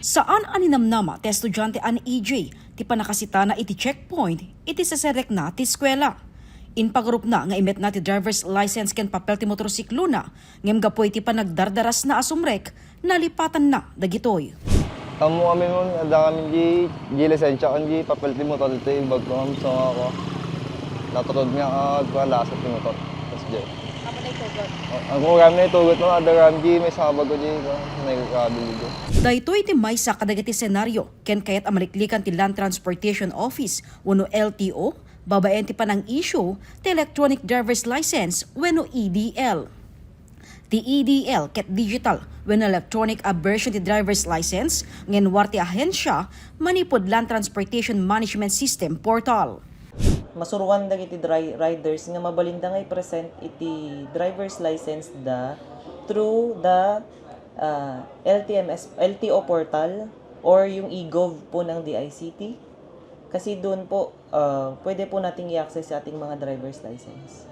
Saan aninamnama ti estudyante an EJ ti panakasita na iti checkpoint iti saserek na ti eskwela. Inpagrup na nga imet na ti driver's license ken papel ti motorsiklo na ngem gapoy ti panagdardaras na asumrek nalipatan na dagitoy. Kamu kami nun, ada kami di lisensya kan di papel ti motor ito bag ko kami sa ako. Naturod nga wala sa ti motor. Tapos di. Kamu na itugot? Ako kami na itugot no, ada kami may sabag ko di ko. Nagkakabili ko. Daytoy ti maysa kadagiti senaryo ken kayat amaliklikan ti Land Transportation Office wenno LTO babaen ti panang issue ti electronic driver's license wenno EDL. Ti EDL ket digital wenno electronic version ti driver's license ngem war ti ahensya manipod Land Transportation Management System portal. Masuruan dagiti riders nga mabalinda nga i-present iti driver's license through the LTO portal or yung eGov po ng DICT. Kasi doon po, pwede po nating i-access sa ating mga driver's license.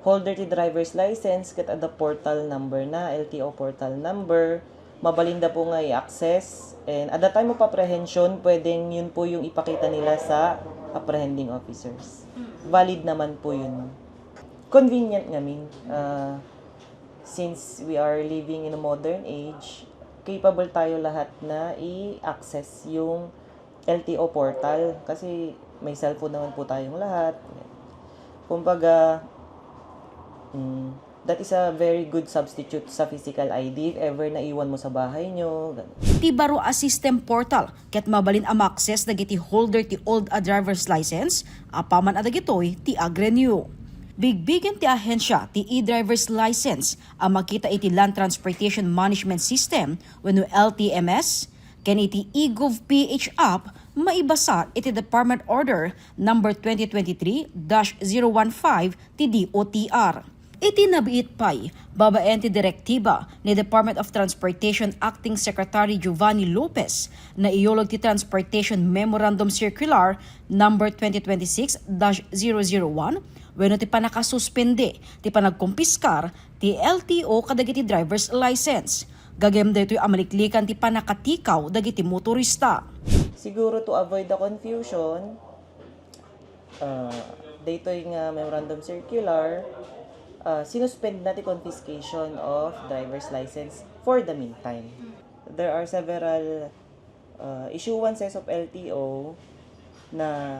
Holder ti driver's license, ket ada portal number na, LTO portal number, mabalinda po nga i-access. And at the time of apprehension, pwedeng yun po yung ipakita nila sa apprehending officers. Valid naman po yun. Convenient ngamin. Since we are living in a modern age, capable tayo lahat na i-access yung LTO portal kasi may cellphone naman po tayong lahat. Kumbaga, that is a very good substitute sa physical ID if ever naiwan mo sa bahay nyo. Ti baro a system portal ket mabalin am access dagiti holder ti old driver's license apaman adagitoy ti agrenew. Bigbigen ti ahensya ti e-driver's license ang makita iti Land Transportation Management System wenno LTMS ken iti eGov PH app maibasa iti Department Order number 2023-015 ti DOTR. Iti nabiit pay babaen ti direktiba ni Department of Transportation Acting Secretary Giovanni Lopez na iolog ti Transportation Memorandum Circular number 2026-001 wenno ti panakasuspende ti panagkumpiskar ti LTO kadagiti driver's license. Gagem daytoy amaliklikan ti panakatikaw dagiti motorista. Siguro to avoid the confusion, daytoy nga memorandum circular, sinuspend na ti confiscation of driver's license for the meantime. There are several issuances of LTO na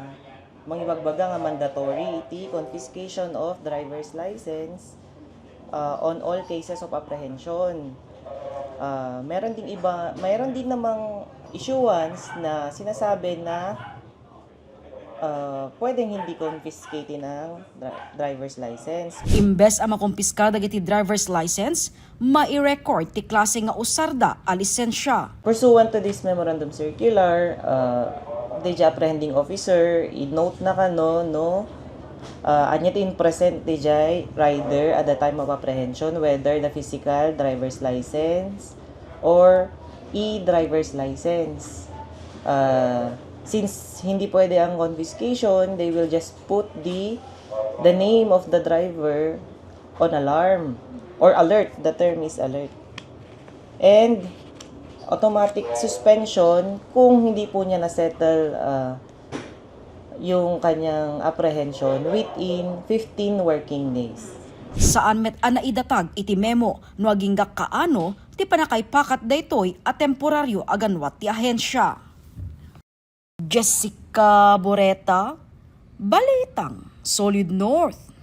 mangibagbaga nga mandatory iti confiscation of driver's license on all cases of apprehension. Meron din namang issuance na sinasabi na pwedeng hindi confiscate ng driver's license. Imbes ang makumpiskar dagiti driver's license, mai-record ti klase nga usarda a lisensya. Pursuant to this memorandum circular, the apprehending officer, i-note na kano, anya tin present the rider at the time of apprehension, whether the physical driver's license or e-driver's license. Since hindi pwede ang confiscation, they will just put the name of the driver on alarm or alert. The term is alert. And automatic suspension kung hindi po niya na-settle yung kanyang apprehension within 15 working days. Saan met anaidatag iti memo no agingga kaano ti panakaipakat daytoy a temporaryo aganwat ti ahensya. Jessica Boreta, Balitang Solid North.